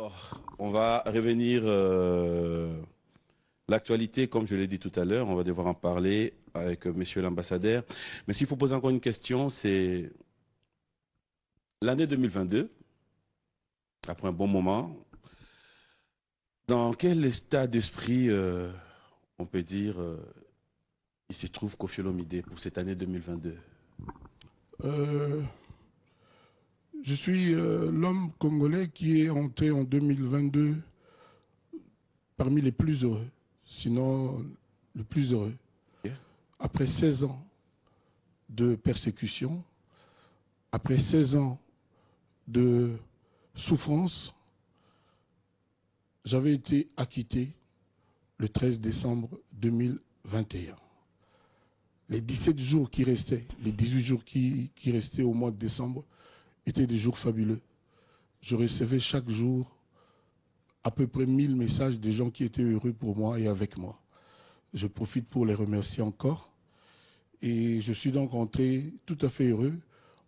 Alors, on va revenir l'actualité, comme je l'ai dit tout à l'heure, on va devoir en parler avec monsieur l'ambassadeur. Mais s'il faut poser encore une question, c'est l'année 2022, après un bon moment, dans quel état d'esprit, on peut dire, il se trouve Koffi Olomide pour cette année 2022? Je suis l'homme congolais qui est entré en 2022 parmi les plus heureux, sinon le plus heureux. Après 16 ans de persécution, après 16 ans de souffrance, j'avais été acquitté le 13 décembre 2021. Les 17 jours qui restaient, les 18 jours qui restaient au mois de décembre étaient des jours fabuleux. Je recevais chaque jour à peu près 1000 messages des gens qui étaient heureux pour moi et avec moi. Je profite pour les remercier encore. Et je suis donc rentré tout à fait heureux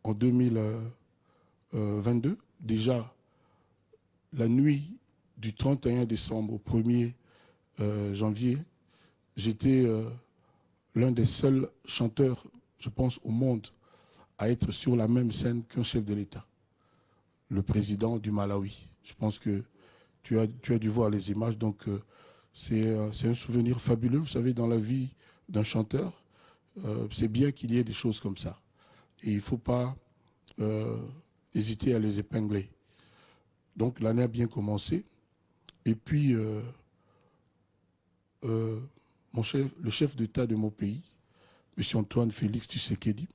en 2022. Déjà, la nuit du 31 décembre au 1er janvier, j'étais l'un des seuls chanteurs, je pense, au monde à être sur la même scène qu'un chef de l'État, le président du Malawi. Je pense que tu as dû voir les images, donc c'est un souvenir fabuleux. Vous savez, dans la vie d'un chanteur, c'est bien qu'il y ait des choses comme ça. Et il ne faut pas hésiter à les épingler. Donc l'année a bien commencé. Et puis, le chef d'État de mon pays, M. Antoine Félix Tshisekedi,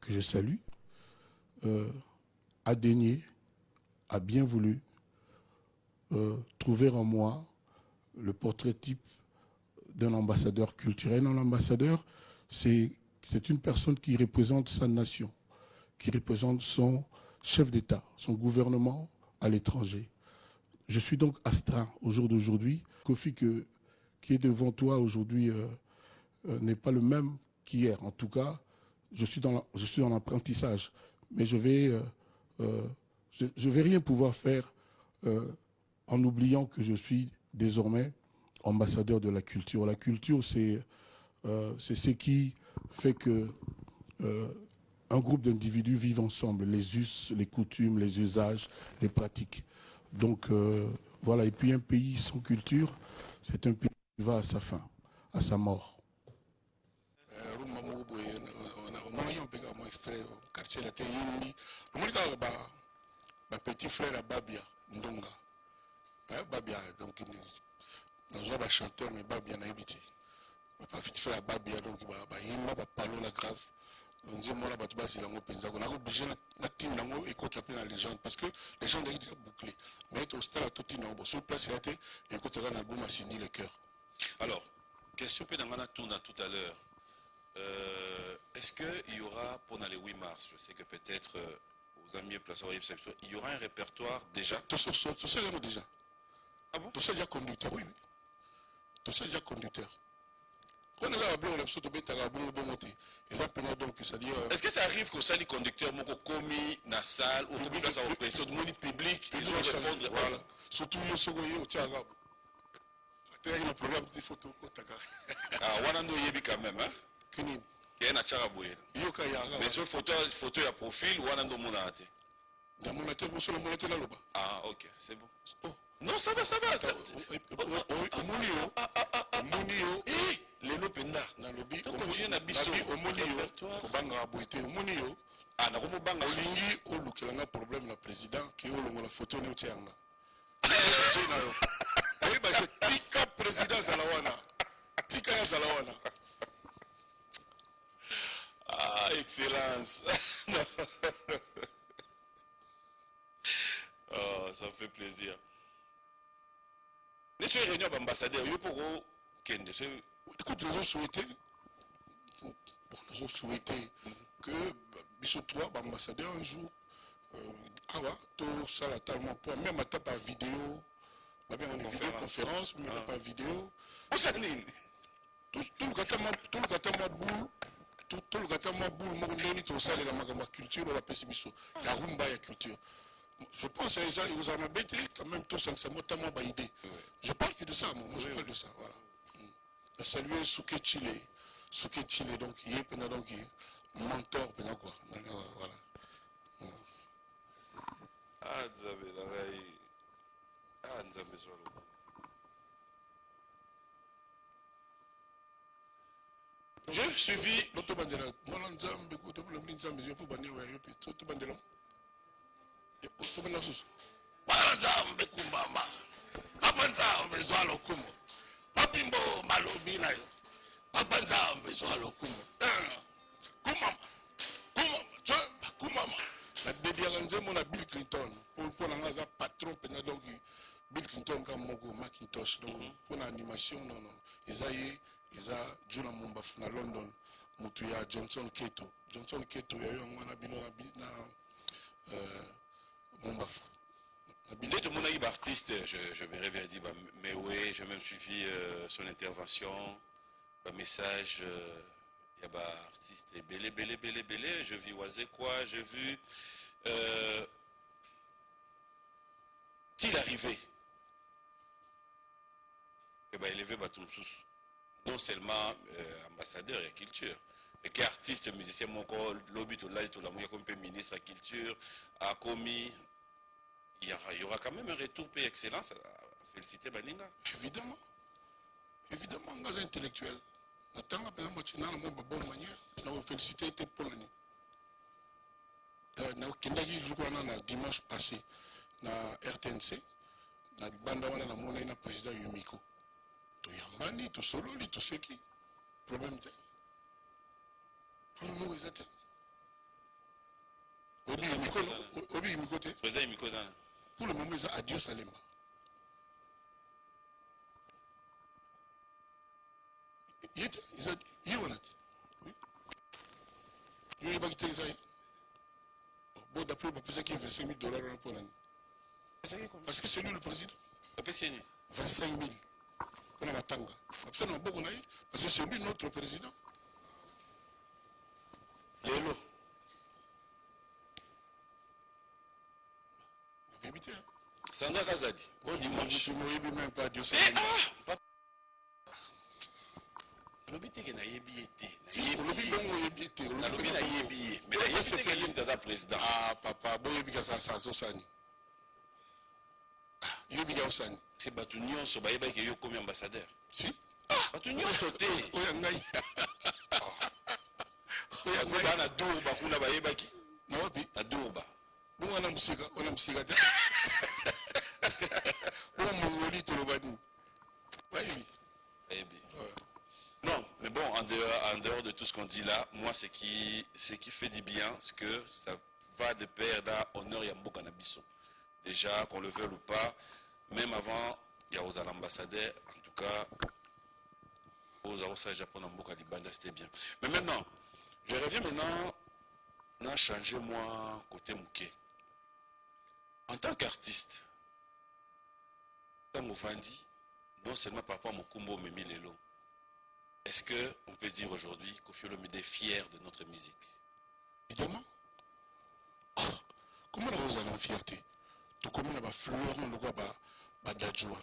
que je salue, a daigné, a bien voulu trouver en moi le portrait type d'un ambassadeur culturel. Un ambassadeur, c'est une personne qui représente sa nation, qui représente son chef d'État, son gouvernement à l'étranger. Je suis donc astreint au jour d'aujourd'hui. Koffi qui est devant toi aujourd'hui n'est pas le même qu'hier. En tout cas, je suis dans l'apprentissage. Mais je vais rien pouvoir faire en oubliant que je suis désormais ambassadeur de la culture. La culture, c'est ce qui fait que un groupe d'individus vivent ensemble, les us, les coutumes, les usages, les pratiques. Donc voilà, et puis un pays sans culture, c'est un pays qui va à sa fin, à sa mort. Petit frère à Babia, Ndonga. Babia, donc, nous avons chanteur, mais Babia n'a habité. Petit frère à Babia, donc, il m'a parlé la grave. On dit, moi, là-bas, tu vas on a obligé de écouter la légende, parce que les gens ont déjà bouclé. Mais au stade, tout est nombreux. Sur place, il a été, écoute, l'album a signé le cœur. Alors, question que Nangana tourne tout à l'heure. Est-ce qu'il y aura, pendant le 8 mars, je sais que peut-être aux amis placés, il y aura un répertoire déjà? Tout ça déjà. Ah bon? Tout ça déjà conducteur, oui. Tout ça déjà conducteur. Est-ce que ça arrive que ça les conducteurs m'ont commis dans la salle ou commis dans la pression du monde public, ils vont répondre? Voilà. Surtout yo sogoye au Tiagab. Il y a un programme de photos. Ah, Wanando Yebi quand même, hein? Kini. Il y a un Tcharaboye. Mais sur photo à profil, Wanando Monate. Ah, ok, c'est bon. Oh. Non, ça va. Omonio. Les lopenda. Donc, j'ai un abisso. Omonio. Ah, n'a pas banga. Olingi, Olukelanga problème la président qui est la photo ne tient. Tika président Zalawana. Tika Zalawana. Ah, excellence. Oh, ça me fait plaisir. Tu es réunion d'ambassadeur, il faut que écoute, nous avons souhaité que Bissot-toi, ambassadeur, un jour, tout ça, tellement pour même à par vidéo, vidéoconférence, même par vidéo. Tout le gâteau boule. Tout le gâteau boule, mon tout ça, la culture, la pessimisme. La rumba, la culture. Je pense que ça, vous en avez quand même tous un tellement bonne idée. Je parle que de ça, moi je parle de ça. Voilà. Saluer Souké Chile. Souké Chile, donc, il est donc mentor, quoi. Voilà. Ah, Nzambe, la veille. Ah, Nzambe, soit là. J'ai suivi. L'autre bandera, moi, Nzambe, tout le monde Nzambe, je peux banner, tout bandera. Tout bandera sous. Voilà, Nzambe, Kumbama. Papa Nzambe, Zoalo Kumo. Papimbo, Malobi, Nayo. Papa Nzambe, Zoalo Kumo. Kumama. Kumama. La dédialanze mon à Bill Clinton pour un patron donc Bill Clinton comme Mogo Macintosh donc pour l'animation non ils a Juna Mumbafu na London Mutuya Johnson Keto il y a eu un bino na Mumbafu. Dès que mon artiste, je m'aurais bien dit, mais oui, j'ai même suivi son intervention, un message. Il y a des artistes belé, je vis Oisé quoi, j'ai vu s'il arrivait, et ben élevé Batumsous, non seulement ambassadeur et culture, mais qu'artiste, musicien, mon corps, lobby tout là, tout là, moi comme ministre à culture, à commis, il y aura quand même un retour pour excellence à féliciter Baninga. Évidemment, gaz intellectuel. Natanga pena machina na mwa bonne manière na féliciter te poloni na kindaki juko na dimanche passé na RTNC na banda wana na mona na président Yumiko to yambani to sololi to seki problème te problème est ça obi Yumiko te président Yumiko dans pour le moment ça adieu Salemba. Il y a oui. Il y a bon, d'après le papier, qui est $25 000 pour l'année. Parce que c'est lui le président. 25 000 pour la Matanga. Parce que c'est lui notre président. Lélo. Sandra Kazadi. Bon dimanche. Tu ne m'as même pas Dieu. Lobby na yebi été. Lobby bongo yebi été. Lobby na yebi. Mais la yebi c'est quel est président. Ah papa, bon yebi ka ça sosani. Ah, yebi ka osani. C'est Batunion so bayeba ke yo comme ambassadeur. Si. Ah, Batunion sauté. Oya ngai. Oya ngai bana Durba kuna bayeba ki. Na wapi? Na Durba. Bon wana musika te. Bon mongoli to lobani. Wayebi. Wayebi. Non, mais bon, en dehors de tout ce qu'on dit là, moi, ce qui fait du bien, c'est que ça va de pair d'honneur et à Nabiso. Déjà, qu'on le veuille ou pas, même avant, il y a aux ambassadeurs, en tout cas, aux ambassadeurs japonais, c'était bien. Mais maintenant, je reviens maintenant, on a changé moi, côté Mouké. En tant qu'artiste, comme on dit, non seulement par rapport à Mokumbo, mais Milelo. Est-ce qu'on peut dire aujourd'hui Koffi Olomide est fier de notre musique? Évidemment. Comment vous allez en fierté? Tout comme il y a Florent, le gars, Badadjouan.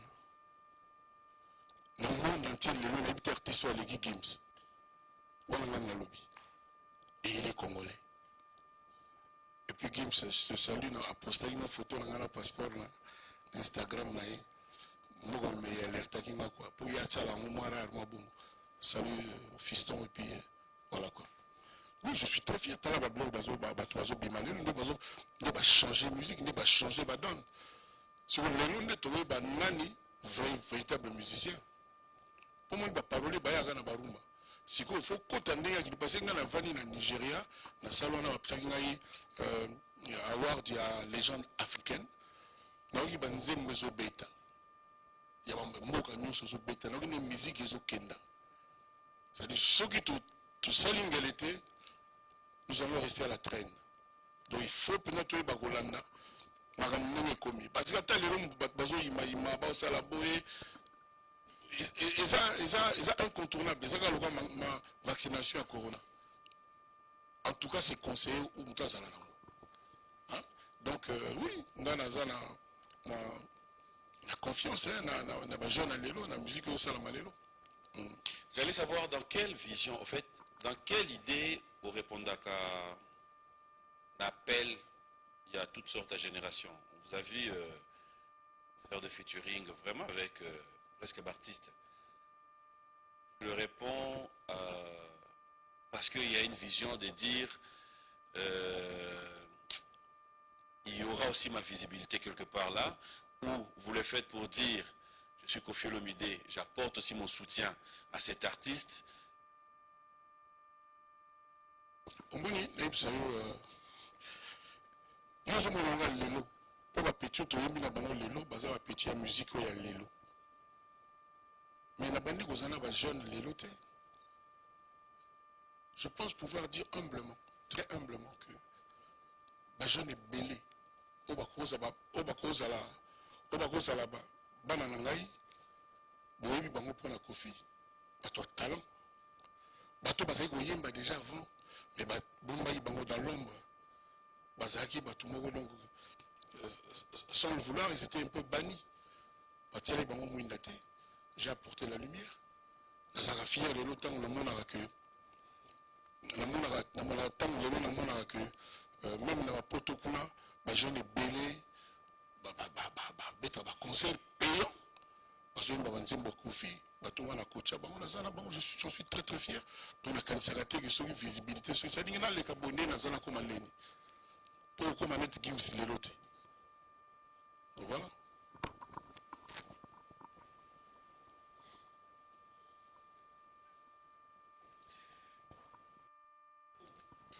Dans le monde entier, les gens qui artistes sont les Gims. On a un lobby. Et il est congolais. Et puis Gims, je te salue, a posté une photo dans un passeport sur Instagram. Je me alerte quoi. Pour y aller à la salut fiston et puis voilà quoi. Oui, je suis très fier. Tu as changé la musique, tu as changé la donne. Si vous voulez, tu as un véritable musicien. Pour moi, tu parler de Barumba. Si il faut qu'aujourd'hui, il passe dans la vanille au Nigeria, dans le salon de award de la légende africaine, il y a un maison bêta. Il y a un maison bêta. Il y a une musique qui est kenda. C'est-à-dire, ceux qui tout salingalité, nous allons rester à la traîne. Donc il faut peut-être que Bagolanda, Magamine commis. Parce que quand les gens bazo ima ça la boé, et ça incontournable. Ça quand ma vaccination à corona. En tout cas, c'est conseillé ou mutazala nango. Donc, oui, on a la confiance, na ba jeune lelo, na musique au salama lelo. J'allais savoir dans quelle vision, en fait, dans quelle idée au répondre à l'appel, il y a toutes sortes de générations. On vous a vu faire des featuring vraiment avec presque d'artistes. Je le réponds parce qu'il y a une vision de dire il y aura aussi ma visibilité quelque part là, ou vous le faites pour dire je suis Koffi Olomide, j'apporte aussi mon soutien à cet artiste. Omboni, naïbsayo, yo zomo nanga lelo, po ba petit to yembi na bango lelo, baza ba petit ya musique ya lelo. Mais na bandi kozana ba jeune lelo te. Je pense pouvoir dire humblement, très humblement que ba jeune est belé. Oba koza la ba bana nangai, boyebi bango pona Koffi, bato talent. Bato bazaki koyemba déjà avant, mais bombayi bango dans l'ombre. Bazaki bato moko donc sans le vouloir, ils étaient un peu bannis. Batiale bango mouindate, j'ai apporté la lumière. Nazaka fier de l'autant le monde a que même dans la potokuna, les jeunes est belé, bêta concert payant. Parce que j'en suis très très fier. Donc la qualité que sur visibilité, sur ça, il y a les abonnés dans la comme pour comme un être Gims les lotés. Donc voilà.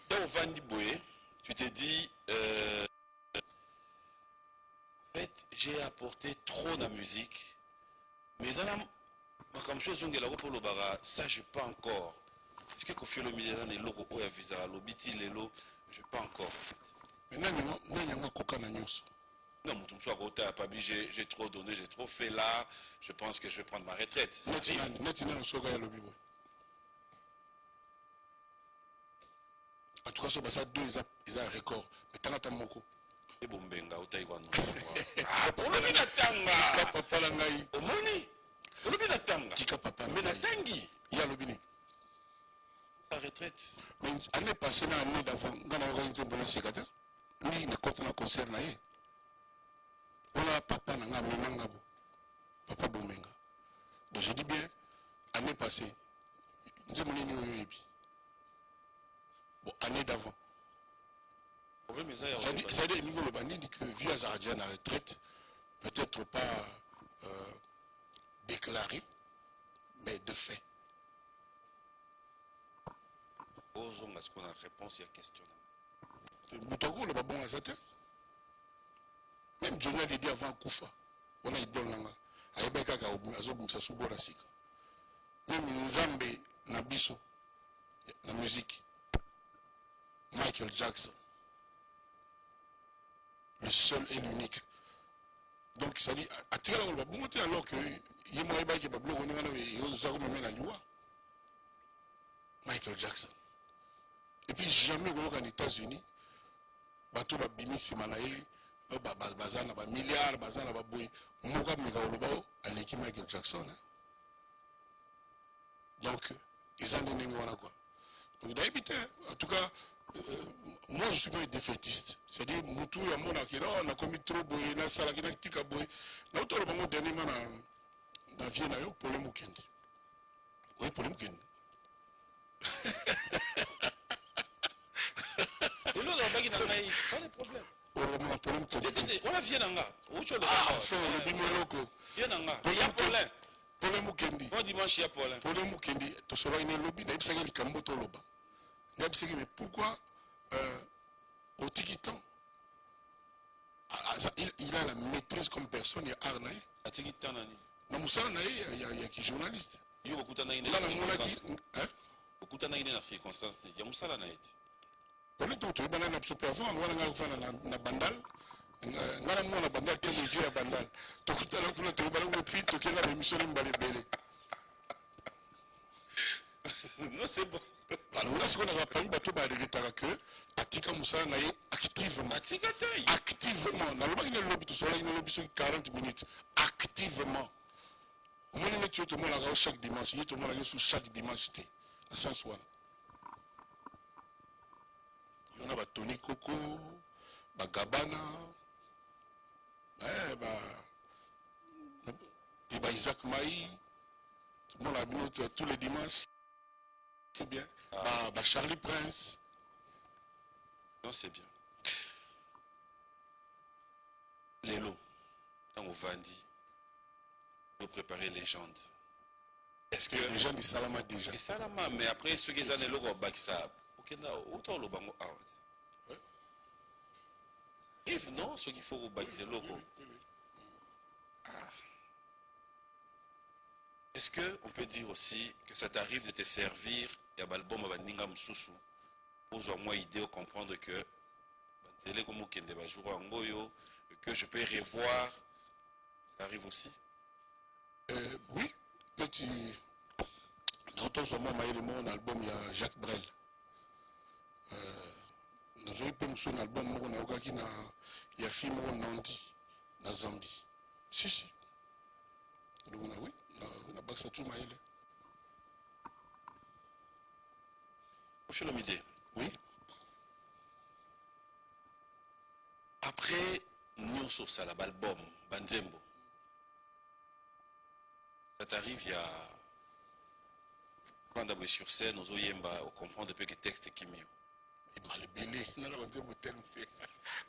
Dans Vandi Boé, tu t'es dit en fait, j'ai apporté trop de musique, mais dans la comme chose ça je pas encore. Est-ce que Koffi Olomide dans les locaux où il y a visa l'obiti les lots, je pas encore. Mais non, coca na nyos. Non, mon soit côté à Pabi, j'ai trop donné, j'ai trop fait là. Je pense que je vais prendre ma retraite. En tout cas, sur ça deux, ils ont un record. Mais t'en as un moko. Et bon, benga, au taïwan. Ah, Olomide tanga. Papa langai. Omoni. Olomide tanga. Tika papa. Mais na tangi. Il y a l'obini. Sa retraite. Mais année passée, l'année d'avant, on a organisé un bon sécrétaire. Ni ne compte un concert naïe. On a papa nanga menangabo. Papa Bomenga. Donc je dis bien, année passée, nous avons eu bon, année d'avant. C'est-à-dire, niveau le bandit dit que vu Azaradia à retraite, peut-être pas déclaré, mais de fait. Osons à ce qu'on a réponse à la question. Moutago, le babon azate. Même Johnny a dit avant Koufa, on a eu don langa. Aïbeka ka azobum sa subora sika. Même Nzambe Nabiso, la musique. Michael Jackson. Le seul et l'unique. Donc ça dit, à tirer le babon, alors que Yémoïba qui est bablo, on est la loi. Michael Jackson. Et puis jamais aux États-Unis, bateau ba bimi simanaye, bazana ba milliards, bazana ba boy, moka mikaolobao, aleki Michael Jackson. Donc ils en donnent voilà quoi. Donc d'habitude, en tout cas, moi je suis pas défaitiste. C'est-à-dire mutu ya mona ki on a commis trop boy na sala ki na tika boy. Na utolo bango dernièrement na Vienne yo pour le mukendi. Oui pour le mukendi. Et l'autre, on a pas de problème. On a Vienanga. Ah, enfin, le bimoloko. Vienanga. Il y a Paulin. Paulin Mukendi. Bon dimanche, il y a Paulin. Paulin Mukendi. Tu seras une lobby. Mais pourquoi au Tikitan, il a la maîtrise comme personne, il y a Arnaï. À Tikitan, il y a qui journaliste. Il y a beaucoup de circonstances. Il y a Moussala Naïti. Honnêtement, tu es banal absolument avant, on a bandal. Ngala mwana bandal te mu ya bandal. To kutala kuna to bala ko pito ke la émission mbale belé. Non, c'est bon. Alors là, ce qu'on a parmi bateau ba regretaka que atika musala na ye activement. Atika taille. Activement. Na loba kina lobby to sola kina lobby sur 40 minutes. Activement. Au moins ne tu te mona ga chaque dimanche, il te mona ga sur chaque dimanche té. Na sens wana. Il y en a ba Tony Coco, ba Gabana, et ba Isaac Maï. Tout le monde a mis tous les dimanches. C'est bien. Bah Charlie Prince. Non, c'est bien. Lélo, quand on vendit, nous préparer légende. Est-ce que. Les gens du Salama déjà. Et Salama, mais après, ceux qui ont des logos back ça. Ok, autant le bango out. If non, ceux qui font au back c'est logo. Est-ce qu'on peut dire aussi que ça t'arrive de te servir et à l'album Bandinga Msusu pour au moins idée de comprendre que que je peux revoir, ça arrive aussi? Oui, petit. Dans mon album, il y a Jacques Brel. Nous avons fait un album, il y a un film Nandi, dans Zambie. Si. Oui, on a baksa tout maïle. Philomide. Oui. Après, nous sur ça, l'album, Banzembo. Ça t'arrive, il y a. Quand on est sur scène, nous on comprend depuis que le texte est qui mieux. Il m'a libellé. Il m'a libellé.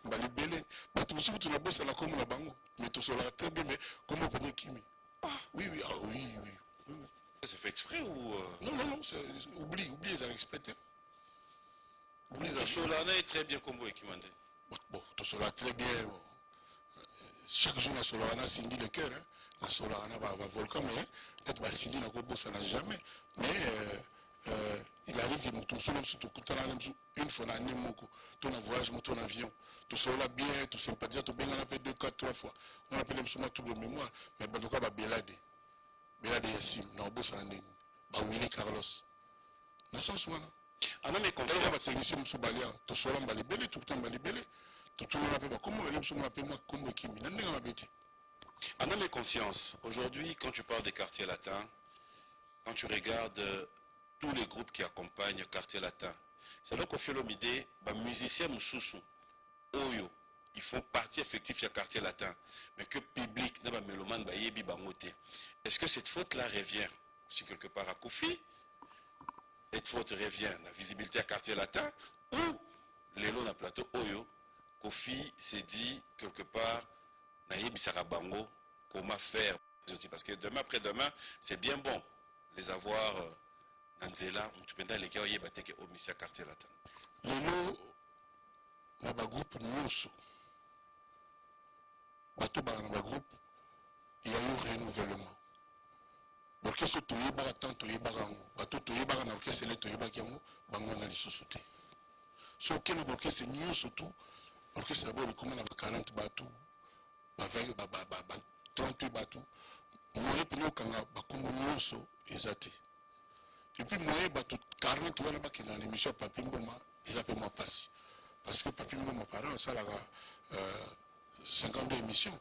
Il m'a libellé. Mais tout ce que tu n'as pas, c'est la commune à Bango. Mais tout cela très bien, mais comment on peut Kimi? Ah, oui. C'est fait exprès ou. Non, oublie, ils ont exploité. Oublie ça. Solana est très bien combo et qui m'a dit. Bon, tout cela très bien. Chaque jour, la Solana s'indy le cœur. La Solana va volcan, mais peut-être que s'indy n'a pas ça n'a jamais. Mais il arrive que tout cela, une fois dans l'année, ton voyage, ton avion, tout cela bien, tout sympathisant, tout bien, on appelle 2, 4, 3 fois. On appelle même souvent tout le mémoire. Mais bon, donc, Belade Yassim, non, boss, Willy Carlos. N'a sens ou non? Ah non, mais conscience. On va technicien Moussoubalia, tout cela, on va libérer, tout le temps, on va libérer. Tout le monde appelle, comment on appelle moi, comme Kimi, n'a pas bêté. Ah non, mais conscience. Aujourd'hui, quand tu parles des quartiers latins, quand tu regardes tous les groupes qui accompagnent le quartier latin, c'est donc au Philomide, les musiciens Moussoussou, Oyo, ils font partie effective du quartier latin, mais que public, les mélomane, yebi bangote. Est-ce que cette faute-là revient, si quelque part à Kofi, cette faute revient à la visibilité à quartier latin, ou les lots dans plateau Oyo, Kofi s'est dit quelque part, na yebi sarabango, comment faire aussi, parce que demain après-demain, c'est bien bon les avoir Nanzela, tu peux les cas yebateke au mission quartier latin. Les lots, na ba groupe Nyonso. Bateau dans le groupe, il y a eu un renouvellement. L'orchestre Toyeba attend Toyeba Rango. Bateau Toyeba dans l'orchestre, c'est Toyeba Kiango, Bango na l'issosauté. Si aucun orchestre Nyonso surtout, l'orchestre d'abord il commande avec 40 bateaux, 38 bateaux. Moi, je pense que Bakombo Nyonso est athée. Et puis moi, bateau 40 voilà qui dans l'émission Papi Mboma, ils appellent moi Passi. Parce que Papi Mboma parent ça là 52 émissions.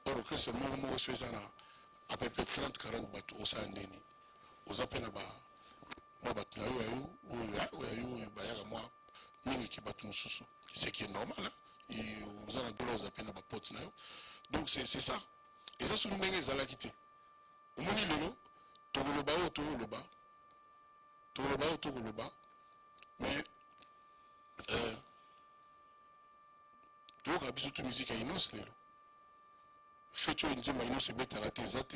Or, l'orchestre moi je suis à peu près 30-40 bateaux au sein d'Eni. Aux appels là-bas, moi bateau moi qui bateau sous ce qui est normal. Vous avez des appels là-bas potes. Donc c'est ça. Et ça, c'est une manière de la quitter. Au moins, il est là, tout le bas. Mais, tu vois, il y a toute musique à Inos, là. Fais-tu une dîme à Inos et bête à la tésate.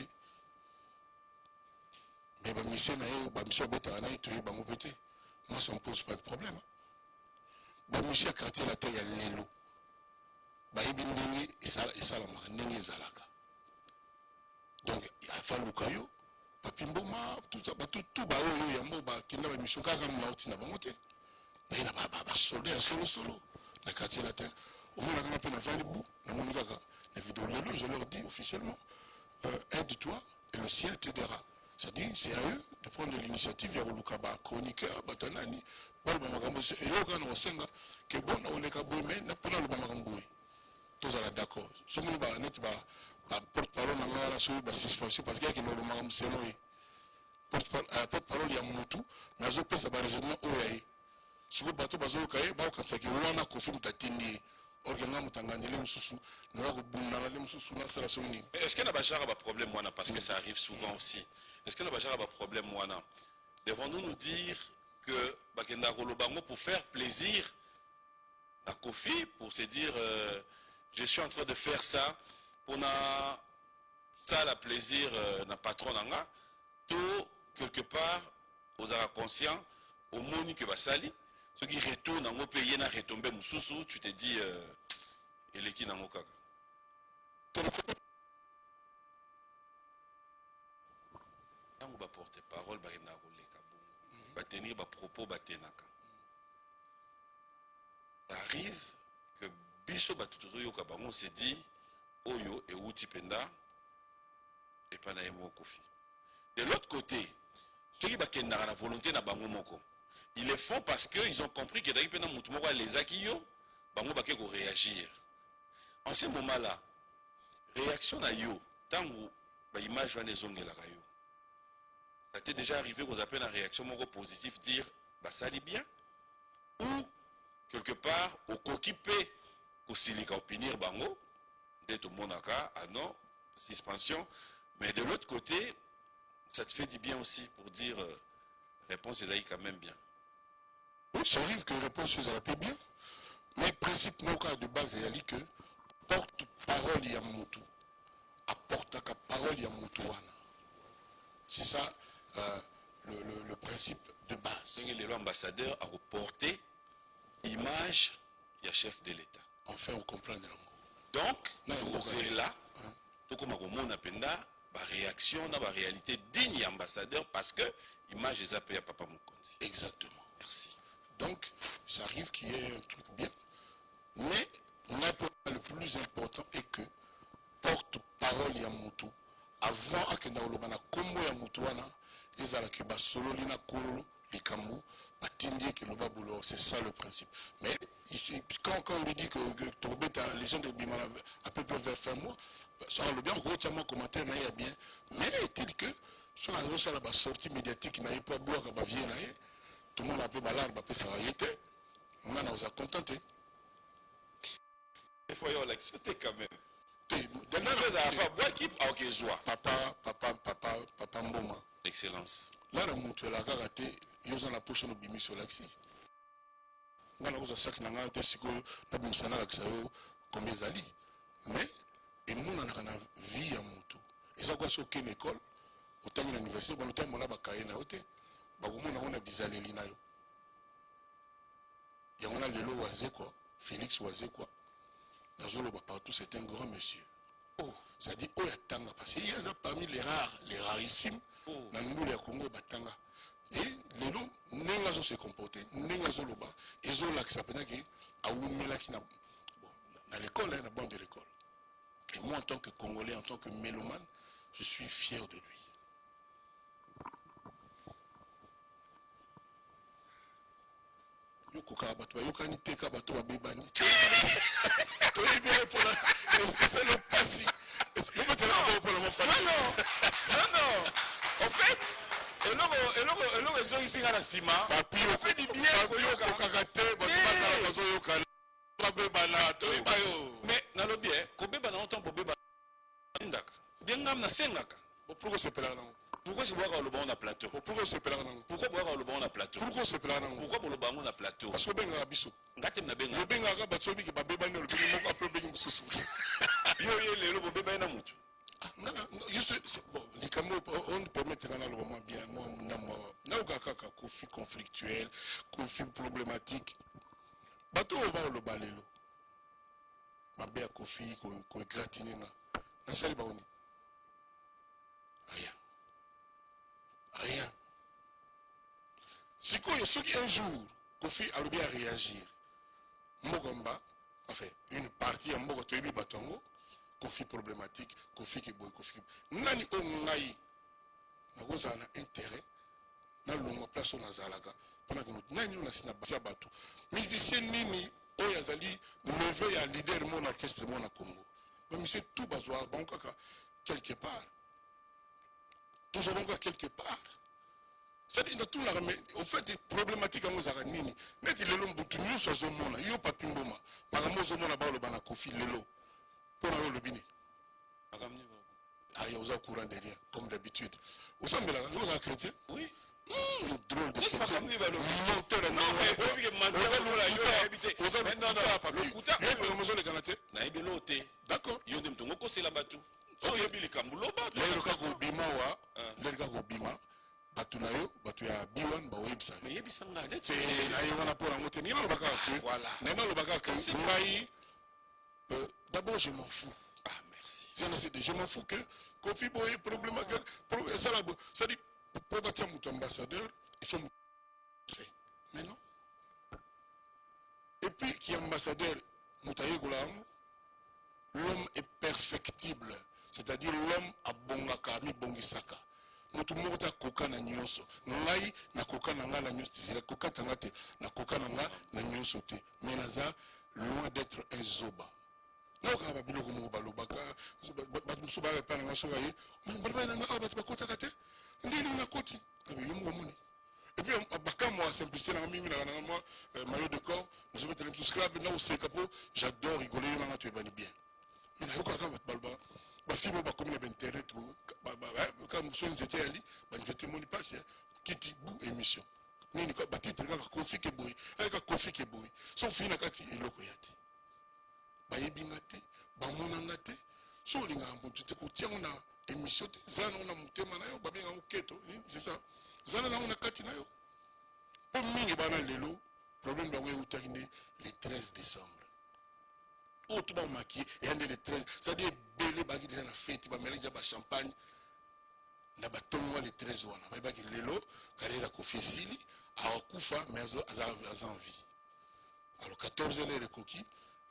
Mais, la mission bête à la naïe, tu es bango pété. Moi, ça ne me pose pas de problème. La mission à quartier, la taille, il y a l'élo. Il y a Zalaka. Donc, il a fallu que Papi Mboma, tout ça, tout il y a un qui n'a pas mission car comme l'autre n'a pas monté. Il y a un solo. La quartier latin. Au moins, on a appelé la valle bout, la monigaga. Les vidéos, je leur dis officiellement, aide-toi et le ciel t'aidera. C'est-à-dire, c'est à eux de prendre l'initiative, il y a un chroniqueur, Batanani, et là, on a que bon, on est capable de mais pas le Bamagamboui. Tous à la d'accord. Ce qu'on va net, porte-parole, on a sur la suspension parce qu'il y a qui nous le c'est porte-parole, il y a Moutou, mais je pense que ça va raisonnement au yaï. Si vous bateau, bazo, kaye, bah, quand ça qui est, on a confié, m'tatindi. Est-ce qu'il y a un problème parce que ça arrive souvent aussi? Est-ce qu'il y a un problème? Devons-nous nous dire que pour faire plaisir à Kofi, pour se dire je suis en train de faire ça pour ça la plaisir na patron nanga, tout quelque part aux ara conscients au moni que basali ceux qui retournent en pays na retomber mususu, tu te dis eleki nango kaka. Tango ba porte parole ba na roleka bon ba tenir ba propos ba tenaka. Ça arrive que biso ba tutu yoka bango se dit oyo e uti penda et pas na yemo Kofi. De l'autre côté, ceux qui ba kenda na volonté na bango moko, ils le font parce qu'ils ont compris que d'ailleurs pendant mutu moko les akiyo bango ba ko réagir. En ce moment-là, réaction na yo, tango ba image wana ezongelaka yo. Ça t'est déjà arrivé qu'on appelle une réaction positive, dire bah ça allait bien, ou quelque part au coquipé au silica opinir bango d'être au monaka ah non suspension, mais de l'autre côté ça te fait du bien aussi pour dire réponse est quand même bien. Oui, ça arrive que réponse est la bien, mais principe mon cas de base est que porte-parole ya mutu apporte ka parole ya mutu wana. C'est ça le principe de base. L'ambassadeur a reporté image du chef de l'État. Enfin, on comprend. Donc, c'est là, tout comme on a la réaction, la réalité digne ambassadeur parce que l'image est appelée à Papa Mokonzi. Exactement. Merci. Donc, ça arrive qu'il y ait un truc bien, mais le plus important est que porte-parole Yamutu, avant que nous ayons Kombo Yamutuana, ils ont que Basolo Lina Kolo, les Kamou, Batindie que Lobabulo, c'est ça le principe. Mais quand on lui dit que les gens de Bimana à peu près vers fin mois, ça a le bien, gros, tiens, mon commentaire, il y a bien. Mais est-il que, sur la sortie médiatique, il n'y a pas boire, tout le monde a peu balard, ça va y être. On a contenté. Il faut y avoir l'action quand même. Papa Mboma. Excellence. Là, le monde est là, il y a la poche de bimi sur l'axi. On a un sac dans la tête, na bimsana l'axi comme les ali. Mais, et nous, on a une vie à moto. Et ça, quoi, c'est aucune école. Autant que l'université, on a un bakaye na ote. On a bizarre lina yo. Il y a un lelo oisé quoi. Félix oisé quoi. Partout, c'est un grand monsieur. Oh, ça dit, oh, Tanga, parce qu'il y a parmi les rares, les rarissimes, dans nous, les Congo, Batanga. Et les noms, n'enga se comporter, n'enga zo loba, et zo là qui s'appelle qui, a oumela qui n'a, bon, dans l'école, il y a bon de l'école. Et moi, en tant que Congolais, en tant que mélomane, je suis fier de lui. C'est le passé. Est-ce que vous êtes là pour le passé? Non. En fait, on fait du bien. Mais dans le bien, pourquoi se pèler pourquoi c'est boire le bon on a plateau? Pourquoi se pèler pourquoi boire le bon on a plateau? Pourquoi se pèler pourquoi pour le bon on a plateau? Parce que benga biso. Ngate na benga. Le benga ga batsobi ki babeba no le benga mo appelé benga mususu. Yo le lo beba na mutu. Non, bon, les cameaux, on permet de le moment bien. Moi, n'a aucun cas conflit conflictuel, conflit problématique. Bateau au bas le balélo. Ma belle conflit, qu'on gratine. La salle baoni. Rien. Si ceux qui un jour, conflit a bien réagir. Mogomba, enfin, une partie en Mogo Tobi Batongo. Conflit problématique, conflit qui boy, conflit. Nani o ngai nakozala na intérêt nalongwa place oyo nazalaka mpona ke nani oyo nasina basia bato musicien nini oyo azali leve ya leader mo na orchestre mo na Congo bamisie tout bazwa bango kaka quelque part tozwa bango kaka quelque part c'est-à-dire natunaka mais au fait problématique yango ezalaka nini neti lelo mbutu nyonso azomona yo Papi Mboma makambo ozomona baoloba na Kofi lelo mpona yo olobi nini aya oza courant derrière comme d'habitude osambelaka yo ozala chrétien oui drôle de chrétien menteur ozolekana te nayebi lo te d'accord yo nde moto okosela bato so oyebi likambo loba lelo kaka obima wa lelo kaka obima bato na yo bato ya B1 baoyebisa yebisanga te na ye wana mpo nango te ninga alobaka voilà nayebi alobaka ke ngai d'abord je m'en fous ah merci je m'en fous que Kofi boye problème c'est-à-dire pour bâtir mon ambassadeur il faut mais non et puis qui est ambassadeur Moutaye Goulam l'homme est perfectible c'est-à-dire l'homme a bongaka mi bongisaka motu moko ta koka na nyonso ngai na koka na nga na nyonso te koka tanga te na koka na nga na nyonso te mais naza loin d'être un zoba noka babiloko moko balobaka bato mosusu barepa na nga soka ye balobaki na nga awa bato bakotaka te ndeni nakoti yo moko moni et puis bakamwa ya simplicité nanga mingi naka nanga mwa maillot de corps nazobetela mosusu scrab na oseka mpo j'adore rigole yo nanga toyebani bien mais nayokaka bato balobaka bafilme bakomi na bainternet kaka mosusu nzete yali banzete moni pasi kiti bu émission nini batitre kaka Kofi ke boye kaka Kofi ke boye so ofii na kati eloko ya te bayebi nga te bamona nga te so olingaka motu te kotiango na émission te zala nango na motema na yo babengango keto c'est ça zala nango na kati na yo mpo mingi bana lelo problème bango eutaki nde le 13 décembre oyo to bamaki eya nde le 13 c'est-à-dire ebele baki deja na feti bamelaki ya bachampagne na batongo le 13 wana bayebaki lelo carrière ya Kofi esili awakufa mais aza en vie alors 14 heures ekoki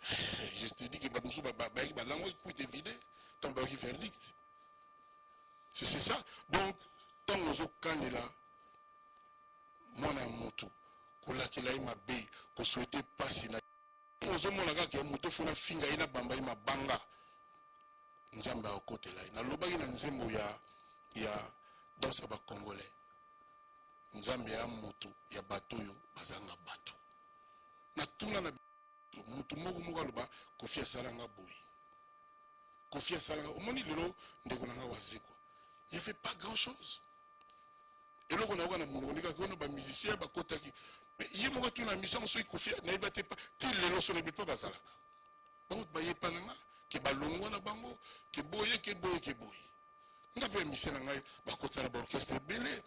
je te dis que Babmoussou Babaï, la langue est évidée, tant que verdict. C'est ça. Donc, tant que nous là, moi, na moto, qu'on l'a qu'il a ma baie, qu'on souhaitait passer na. Nous avons la qui a moto fona finga ina bamba ima banga. Nzamba au côté là. Na loba ina nzembo ya dans sa ba congolais. Nzamba ya moto ya bateau yo bazanga bateau. Na tuna na mutu moko aloba Kofi asalanga boye Kofi asalanga omoni lelo ndeko nanga wazekwa il fait pas grand chose eloko na wana mundu onika kono ba musicien ba kotaki mais ye moko tuna mission so Kofi na ibate pas ti lelo so ne bit pas bazalaka bango ba yepa nanga ke balongwa na bango ke boye nga pe mission nanga ba kotana ba orchestre belé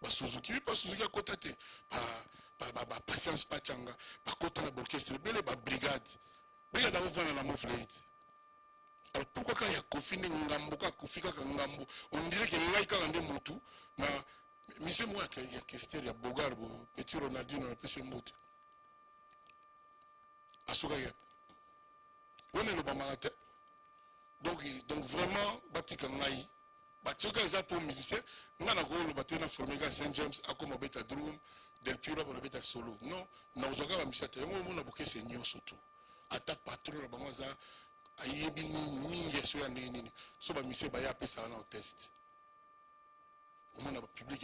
ba Suzuki pas Suzuki akota te ba patience pachanga ba kota na orchestre belé ba brigade avana na moflate alors pourquoi quand il y a Kofi ngambo ka Kofi ka ngambo on dirait que ngai ka ndé mutu na mise moi il y a Kester ya Bogarbo petit Ronaldinho na pese moto asuka ya wona lo ba malate donc vraiment batika ngai batioka za pour musicien ngana ko lo batena formé ka Saint James akoma beta drum del Piro pour beta solo non na uzoka ba misate ngo mona bokese nyonso tu ata patron na bango za ayebi mingi so ya nini so ba mise ba ya pesa na test omona ba public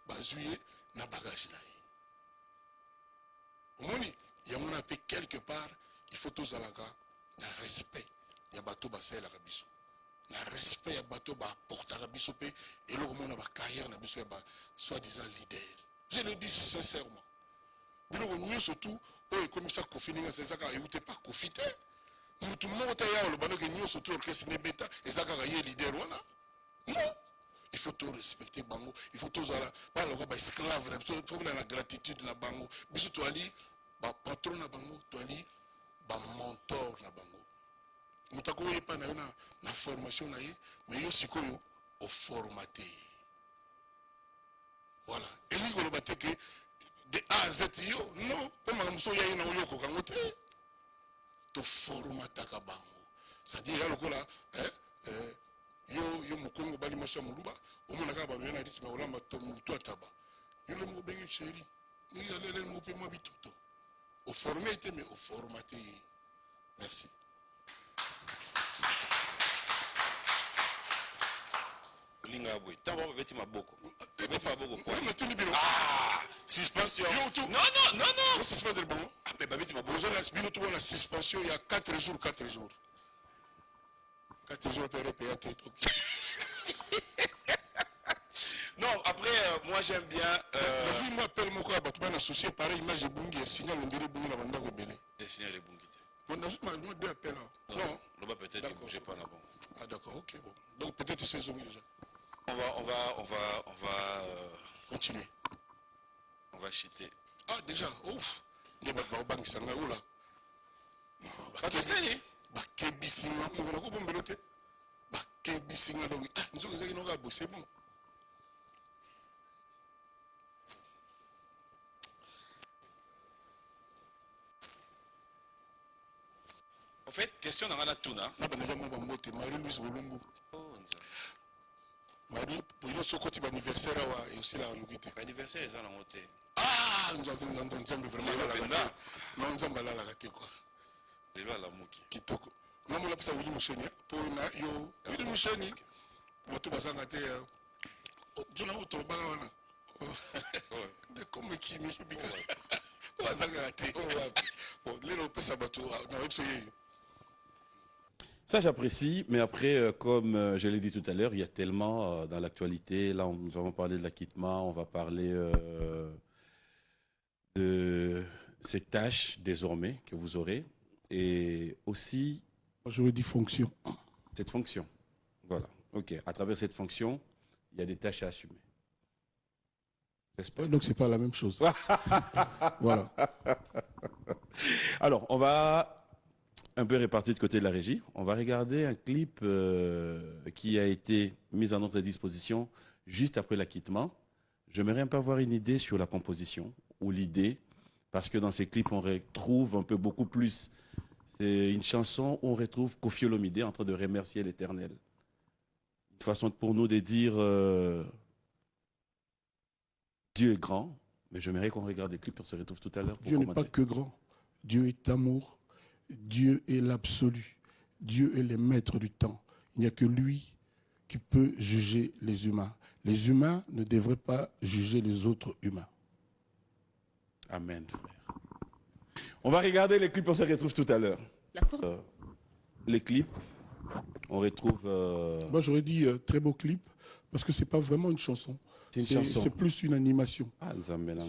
bazuye na bagage na ye omoni yango na pe quelque part il faut tous alaka na respect ya bato basela kabiso na respect ya bato ba portera biso pe et le mona ba carrière na biso ya ba soi-disant leader je le dis sincèrement biloko nyonso surtout oyo ekomisa Kofi ninga ezaka eute pas Kofi te mutu moko te ya olobano ke nyonso surtout orchestre ne beta ezaka ye leader wana non il faut tout respecter bango il faut tous ala baloka ba esclave il faut la gratitude na bango biso to ali ba patron na bango to ali ba mentor na bango mutako yepa na yona na formation na ye mais yo sikoyo au formaté voilà eli ko lobate ke de A à Z yo non pour makamso ya ina yo ko kangote to formataka bango c'est-à-dire lokola yo mokongo bali mwasi ya moluba omonaka babia na rythme olamba motu ataba yo le moko bengi chéri ningi alele moko mpe mwa bitoto oforme ete mais oformate ye merci. Linga boy. Tant on beti maboko. Beti maboko. Oui, mais tu dis bien. Ah, suspension. Non, non, non, non. Le suspendre bon. Ah, mais beti maboko. Vous avez la suspension il y a 4 jours, 4 jours. 4 jours pour payer tête. Non, après, moi j'aime bien. La vie m'appelle mon corps, tu m'as associé pareil, image et bungi, signal, on dirait bungi, la bande de belé. Des signaux de bungi. On a moi deux appels. Non, là-bas peut-être il ne bougeait pas là-bas. Ah d'accord, ok, bon. Donc peut-être c'est ça déjà. On va continuer. On va chiter. Ah déjà, ouf. Ne bat pas banque ça là. Pas de ça, ni. Bah kebisinga, on va la couper belote. Bah kebisinga donc ah nous sommes qui n'ont pas c'est bon. En fait, question dans la tuna. Na bana jamu bambote Marie-Louise Bolumbu. Oh, nza. Marie, pour le sokoti anniversaire wa et aussi la nukite. Anniversaire est en moté. Ah, nous avons vraiment la gâté. Non, nous avons la gâté quoi. Les lois la mouki. Kitoko. Non, mon lapsa Willy Moucheni pour na yo Willy Moucheni. Pour tout basanga te. Jona auto bana. De comme qui mi bika. Basanga gâté. Bon, les lopes sabato na webso yeyo. Ça, j'apprécie, mais après, comme je l'ai dit tout à l'heure, il y a tellement dans l'actualité. Là, nous avons parlé de l'acquittement, on va parler de ces tâches désormais que vous aurez, et aussi... J'aurais dit fonction. Cette fonction. Voilà. OK. À travers cette fonction, il y a des tâches à assumer. Ouais, donc, c'est pas la même chose. Voilà. Alors, on va... un peu réparti de côté de la régie. On va regarder un clip qui a été mis à notre disposition juste après l'acquittement. J'aimerais un peu avoir une idée sur la composition ou l'idée, parce que dans ces clips, on retrouve un peu beaucoup plus. C'est une chanson où on retrouve Koffi Olomide en train de remercier l'Éternel. Une façon pour nous de dire Dieu est grand, mais j'aimerais qu'on regarde les clips, on se retrouve tout à l'heure. Dieu n'est pas que grand, Dieu est amour. Dieu est l'absolu. Dieu est le maître du temps. Il n'y a que lui qui peut juger les humains. Les humains ne devraient pas juger les autres humains. Amen, frère. On va regarder les clips, on se retrouve tout à l'heure. Les clips, on retrouve... Moi, j'aurais dit très beau clip, parce que ce n'est pas vraiment une chanson. C'est une chanson. C'est plus une animation. Ah, nous amène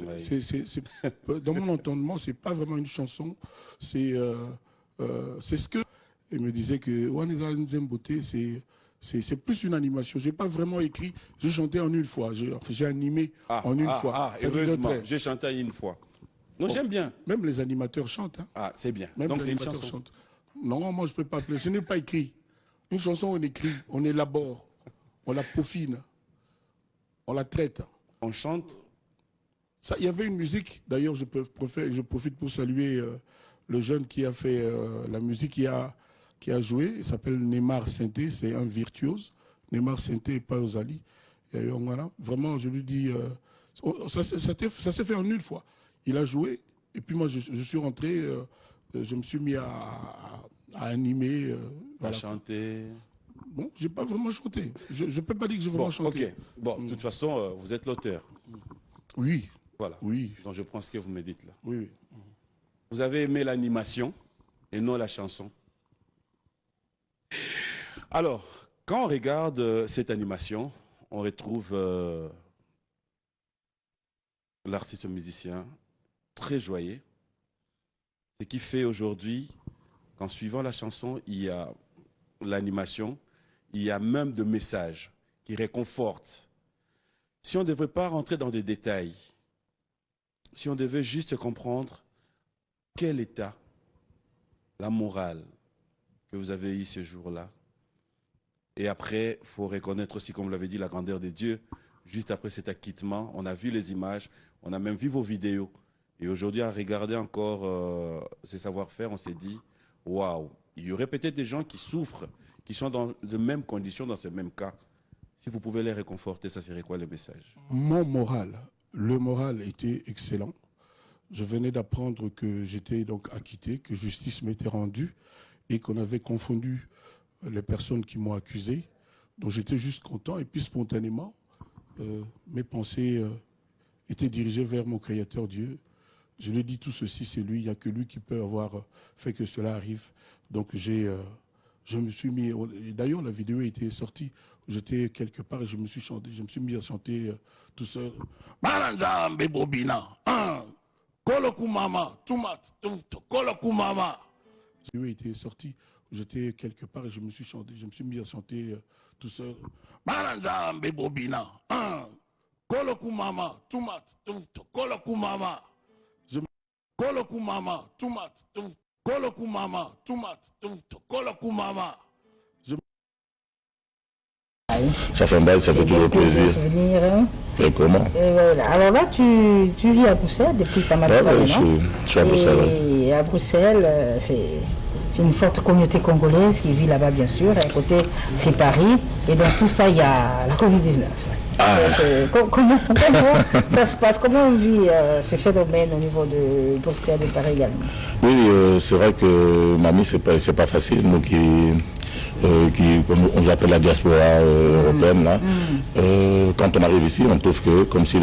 dans mon entendement, ce n'est pas vraiment une chanson. C'est ce que... Il me disait que Waneza Nzembote, c'est plus une animation. Je n'ai pas vraiment écrit, j'ai chanté en une fois. J'ai animé en une fois. Ah, heureusement, j'ai chanté en une fois. Non, j'aime bien. Même les animateurs chantent. Hein. Ah, c'est bien. Même donc les c'est une animateurs chanson. chantent. Non, moi je ne peux pas appeler. Je n'ai pas écrit. Une chanson, on écrit, on élabore, on la peaufine, on la traite. On chante. Ça, il y avait une musique, d'ailleurs je profite pour saluer le jeune qui a fait la musique, qui a joué, il s'appelle Neymar Sainté, c'est un virtuose. Neymar Sainté et pas Ozali. Et voilà. Vraiment, je lui dis, ça s'est fait en une fois. Il a joué, et puis moi je suis rentré, je me suis mis à animer. À chanter. Bon, j'ai pas vraiment chanté. Je ne peux pas dire que j'ai vraiment chanté. Ok. Bon, de toute façon, vous êtes l'auteur. Oui. Voilà. Oui. Donc je prends ce que vous me dites là. Oui. Vous avez aimé l'animation et non la chanson. Alors, quand on regarde cette animation, on retrouve l'artiste musicien très joyeux. Ce qui fait aujourd'hui qu'en suivant la chanson, il y a l'animation, il y a même des messages qui réconfortent. Si on ne devait pas rentrer dans des détails, si on devait juste comprendre quel état, la morale que vous avez eu ce jour-là, et après, il faut reconnaître aussi, comme vous l'avez dit, la grandeur de Dieu. Juste après cet acquittement, on a vu les images, on a même vu vos vidéos. Et aujourd'hui, à regarder encore ces savoir-faire, on s'est dit, waouh, il y aurait peut-être des gens qui souffrent, qui sont dans de mêmes conditions, dans ce même cas. Si vous pouvez les réconforter, ça serait quoi le message? Mon moral, le moral était excellent. Je venais d'apprendre que j'étais donc acquitté, que justice m'était rendue et qu'on avait confondu les personnes qui m'ont accusé. Donc j'étais juste content et puis spontanément, mes pensées étaient dirigées vers mon Créateur Dieu. Je lui ai dit tout ceci, c'est lui, il n'y a que lui qui peut avoir fait que cela arrive. Donc je me suis mis, d'ailleurs la vidéo était sortie, j'étais quelque part et je me suis mis à chanter tout seul. Maranzambe Bobina, Kolokumama, Tumat, Kolokumama. La vidéo était sortie, j'étais quelque part et je me suis mis à chanter tout seul. Maranzambe Bobina, Kolokumama, Tumat, Kolokumama. Kolokumama, Tumat, Kolokumama, Tumat, Kolokumama. Ça fait un bail, ça fait toujours plaisir. Hein. Et comment? Et voilà. Alors là, tu vis à Bruxelles depuis pas mal de temps. Je suis à Bruxelles. Et à Bruxelles, c'est une forte communauté congolaise qui vit là-bas, bien sûr. Et à côté, c'est Paris. Et dans tout ça, il y a la Covid-19. Comment ça se passe? Comment on vit ce phénomène au niveau de Bruxelles et Paris également? Oui, c'est vrai que mamie, c'est pas facile. Nous on appelle la diaspora européenne là. Quand on arrive ici, on trouve que comme si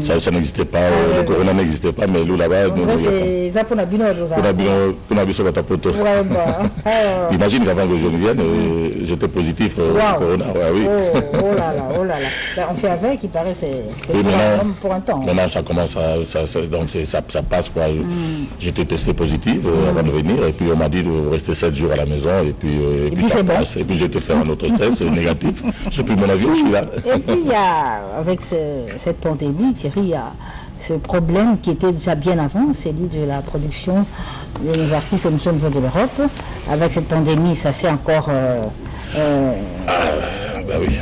ça n'existait pas, le corona n'existait pas, mais nous là-bas, imagine qu'avant que je ne vienne, j'étais positif au corona. Ouais, oui. Oh là là, oh là là. On fait avec, il paraît, c'est pour un temps. Maintenant, ça commence donc ça passe quoi. J'étais testé positif avant de venir, et puis on m'a dit de rester 7 jours à la maison, et puis ça passe. Et puis j'ai été faire un autre test négatif. J'ai pris mon avion, je suis là. Et puis il y a, avec cette pandémie, Thierry, il y a ce problème qui était déjà bien avant, c'est celui de la production de nos artistes et au niveau de l'Europe. Avec cette pandémie, ça s'est encore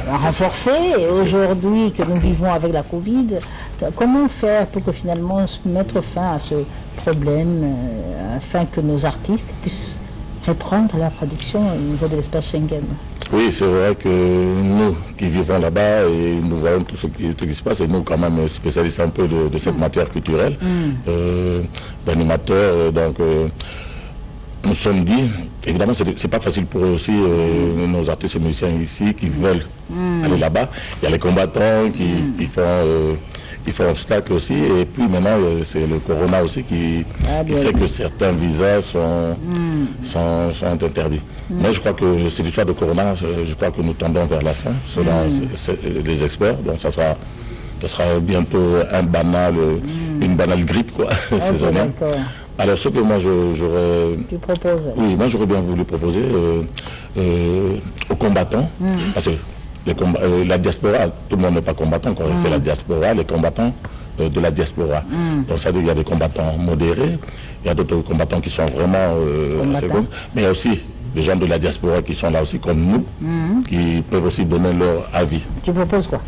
renforcé. Et aujourd'hui que nous vivons avec la Covid, comment faire pour que finalement mettre fin à ce problème, afin que nos artistes puissent reprendre la production au niveau de l'espace Schengen? Oui, c'est vrai que nous qui vivons là-bas et nous voyons tout ce qui se passe, et nous quand même spécialistes un peu de cette matière culturelle, d'animateurs, donc nous sommes dit, évidemment c'est pas facile pour aussi nos artistes et musiciens ici qui veulent aller là-bas. Il y a les combattants qui font obstacle aussi, et puis maintenant c'est le corona aussi qui fait que certains visas sont interdits. Mais je crois que c'est l'histoire de corona, je crois que nous tendons vers la fin, selon les experts, donc ça sera bientôt une banale grippe quoi, saisonnière. Alors ce que moi j'aurais... Tu proposes? Oui, moi j'aurais bien voulu proposer aux combattants, parce que la diaspora, tout le monde n'est pas combattant, c'est la diaspora, les combattants de la diaspora. Donc ça veut dire qu'il y a des combattants modérés, il y a d'autres combattants qui sont vraiment secondes, mais il y a aussi des gens de la diaspora qui sont là aussi comme nous, qui peuvent aussi donner leur avis. Tu proposes quoi?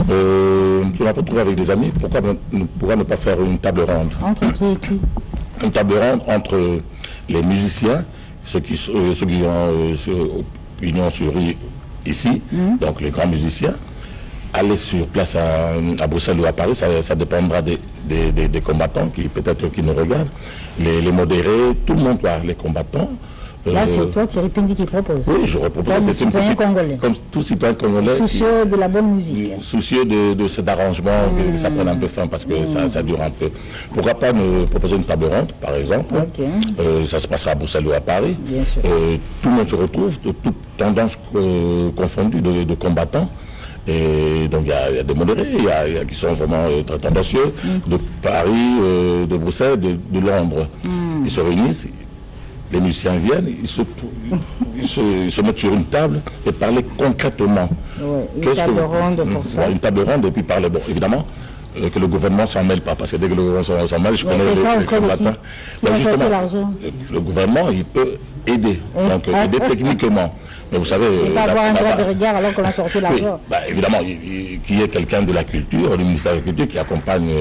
On va retrouver avec des amis, pourquoi ne pas faire une table ronde? Entre qui et qui? Une table ronde entre les musiciens, ceux qui ont opinion sur ici, donc les grands musiciens, aller sur place à Bruxelles ou à Paris, ça dépendra des combattants qui peut-être qui nous regardent, les modérés, tout le monde va, les combattants. Là, c'est toi, Thierry Pendi, qui propose. Oui, j'aurais proposé. Comme citoyen congolais. Comme tout citoyen congolais. Soucieux de la bonne musique. Soucieux de cet arrangement, que ça prenne un peu fin, parce que ça dure un peu. Pourquoi pas nous proposer une table ronde, par exemple. Ça se passera à Bruxelles ou à Paris. Bien sûr. Tout le monde se retrouve, de toutes tendances confondues de combattants. Et donc il y a des modérés, il y a qui sont vraiment très tendancieux, de Paris, de Bruxelles, de Londres. Ils se réunissent. Les musiciens viennent, ils se mettent sur une table et parler concrètement. Une table ronde pour ça. Une table ronde et puis parler, bon, évidemment, que le gouvernement s'en mêle pas, parce que dès que le gouvernement s'en mêle, je connais les combattants. Le gouvernement, il peut aider, donc aider techniquement. Mais vous savez... Il va avoir un droit de regard alors qu'on a sorti l'argent. Évidemment, qu'il y ait quelqu'un de la culture, du ministère de la Culture, qui accompagne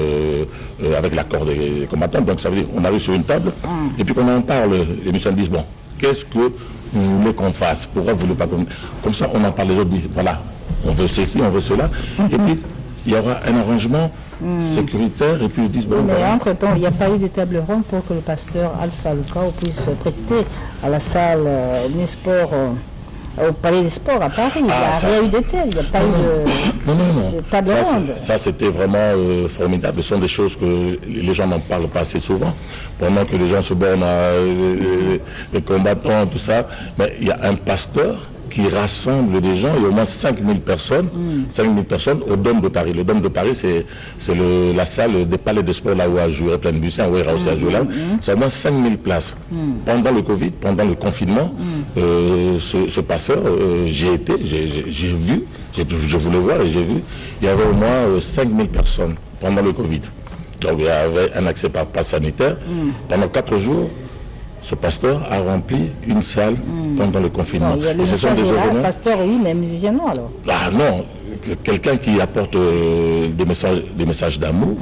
avec l'accord des combattants. Donc ça veut dire qu'on arrive sur une table, et puis qu'on en parle, les musiciens disent, bon, qu'est-ce que vous voulez qu'on fasse? Pourquoi vous voulez pas comme ça, on en parle les autres, disent, voilà, on veut ceci, on veut cela. Et puis, il y aura un arrangement sécuritaire et puis ils disent... Bon, mais voilà. entre-temps, il n'y a pas eu de table ronde pour que le pasteur Alpha Lucao puisse prester à la salle Nesport, au Palais des Sports à Paris. Il n'y a rien eu de tel, il n'y a pas eu de table ronde. Ça, c'était vraiment formidable. Ce sont des choses que les gens n'en parlent pas assez souvent. Pendant que les gens se bornent à les combattants, tout ça. Mais il y a un pasteur qui rassemble des gens, il y a au moins 5000 personnes, 5000 personnes au Dôme de Paris. Le Dôme de Paris, c'est la salle des Palais des Sports, là où a joué plein de Bussin, où il a aussi joué là. C'est au moins 5000 places. Pendant le Covid, pendant le confinement, ce passeur, j'ai été, j'ai vu, je voulais voir et j'ai vu, il y avait au moins 5000 personnes pendant le Covid. Donc il y avait un accès par passe sanitaire. Pendant 4 jours, ce pasteur a rempli une salle pendant le confinement. Et ce sont des événements. Pasteur, oui, mais musicien non alors. Ah non, quelqu'un qui apporte des messages d'amour.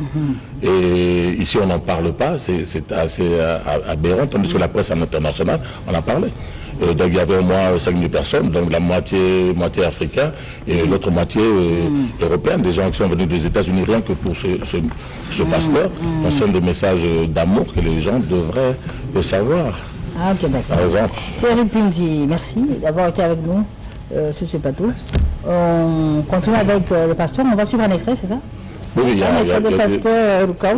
Et ici on n'en parle pas, c'est assez aberrant, tandis que la presse internationale, on en parlait. Donc il y avait au moins 5000 personnes, donc la moitié africaine et l'autre moitié européenne, des gens qui sont venus des États-Unis rien que pour ce pasteur. On sent des messages d'amour que les gens devraient savoir. Ah ok, d'accord. Par exemple. Thierry Pindi, merci d'avoir été avec nous sur ce plateau. On continue avec le pasteur, on va suivre un extrait, c'est ça? Oui, il y a le pasteur Lucao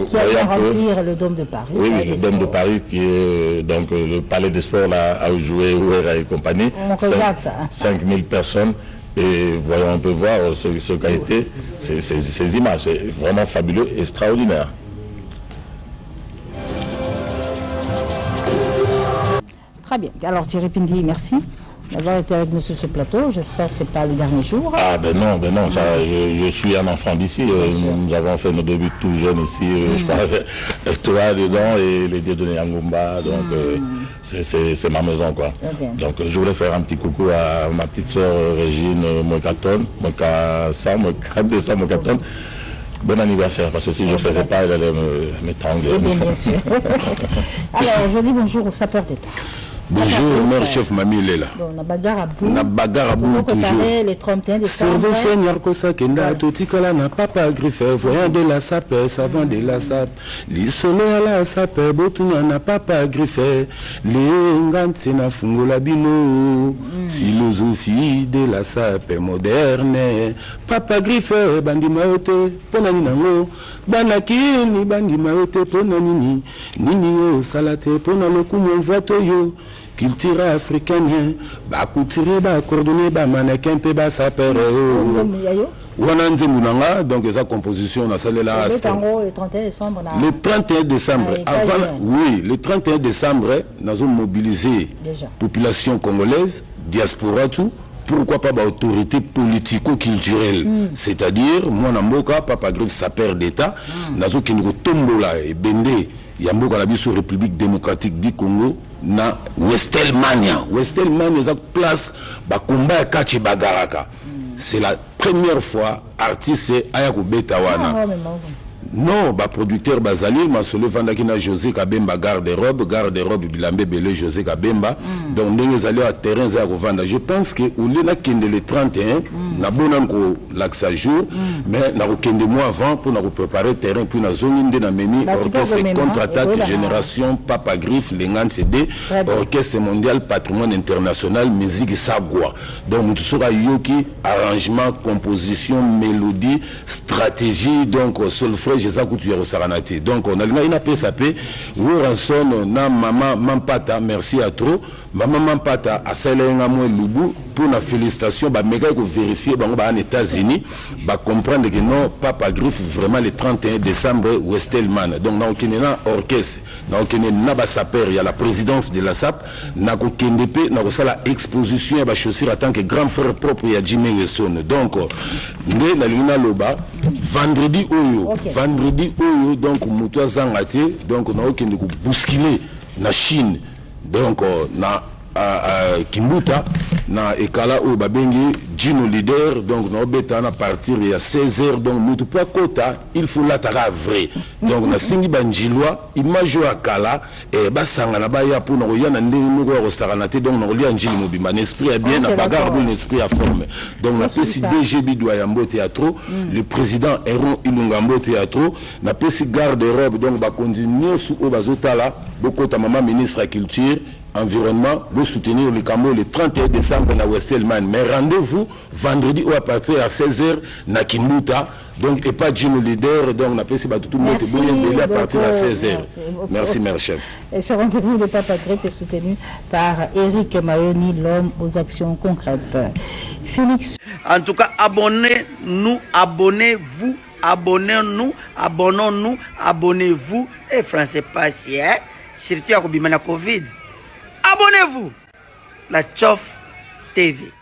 qui a remplir le Dôme de Paris. Oui, le Dôme de Paris qui est donc le Palais des Sports là, a joué Ouera et compagnie. On regarde ça. 5000 personnes. Et voyons, on peut voir ce qu'a été ces images. C'est vraiment fabuleux, extraordinaire. Très bien. Alors Thierry Pindi, merci d'avoir été avec nous sur ce plateau. J'espère que ce n'est pas le dernier jour. Ah ben non, ça, je suis un enfant d'ici. Nous avons fait nos débuts tout jeunes ici, je crois, avec toi dedans et les dieux de Nyangumba. Donc c'est ma maison, quoi. Okay. Donc je voulais faire un petit coucou à ma petite sœur Régine Mokaton, Mokaton. Bon anniversaire, parce que si je ne faisais pas, elle allait m'étrangler. Bien sûr. Alors, je dis bonjour au sapeur d'État. Bonjour, mère chef Mami Lela. Na bagarabou. Na bagarabou toujours. Les 31 décembre. Servez Seigneur Kosakenda, Totikala n'a pas griffé, voyant de la sape, savant de la sape. L'isole à la sape, Botunya n'a pas griffé, les na fungola bino. Philosophie de la sape moderne. Papa griffé, bandi maote, ponani nango. Banakini, bandi maote, ponani nini yo, salate, ponaloku mon voto yo. Culture africaine, ba couture, ba coordonner, ba mannequin, pe ba sapere. Wananze Mounanga, donc sa composition, on a salé là. Le 31 décembre. Le 31 décembre, avant, oui, le 31 décembre, nous avons mobilisé la population congolaise, diaspora tout. Pourquoi pas l'autorité politico-culturelle, c'est-à-dire, moi, Namboka, Papa Griff, sapeur d'État, nous avons Tombola et Bende, Yamboka, la République démocratique du Congo, na Westelmania. Westelmania, c'est place, Bakumba Kachi Bagaraka. C'est la première fois, artiste Ayako Betawana. Non, producteur Bazali, ma solo Vandakina José Kabemba, garde-robe, Bilambe Belé, José Kabemba. Donc, nous allons à terrain, je pense que au lieu de le 31, nous avons l'accès jour, mais nous avons mois avant pour nous préparer le terrain, puis nous avons une meni orchestre contre-attaque, génération Papa Griff, Lengan CD, orchestre mondial, patrimoine international, musique Sagwa. Donc, nous sommes Yoki, arrangement, composition, mélodie, stratégie, donc, solfège. Donc on a une PSAP où rançonne na maman Mampata, merci à trop. Maman Mampata a Salenga Lubu pour la félicitation, bah méga que vérifier bah en États-Unis, bah comprendre que non Papa Griff vraiment le 31 décembre Westelman. Donc na okinena orchestre, na okinena ba saper, il y a la présidence de la SAP, na ko kendepe na ko sala exposition ba chaussure en tant que grand frère propre ya Jimmy Weston. Donc ndé na lina loba vendredi oyo donc muto zangate donc na okende ko bousculer na Chine donc na Kimbuta na ekala o babengi Gino Leader donc na obeta na partir ya 16h donc mutu pa kota il faut la tara vrai donc na singi banjilwa image ya kala e basanga na baya pour na koya na ndenge moko ya kosakana te donc na kolia njili mobimba na esprit ya bien na bagarre bon esprit ya forme donc na pesi DG Bidwa ya Mbo Théâtre le président Eron Ilunga Mbo Théâtre na pesi garde-robe donc ba continuer sous o bazotala bokota mama ministre de la culture environnement pour soutenir le Cambo le 31 décembre na Wesselman mais rendez-vous vendredi ou à partir à 16h na Kimbuta donc et pas Gino Leader donc na pesi ba tout le monde est à partir à 16h. Merci mère chef. Et ce rendez-vous de Papa Grip est soutenu par Eric Mayoni, l'homme aux actions concrètes. Félix. En tout cas, abonnez-nous, abonnez-vous, abonnez-nous, abonnons-nous, abonnez-vous. Et français passé, hein? Surtout à Covid. Abonnez-vous. La Tchof TV.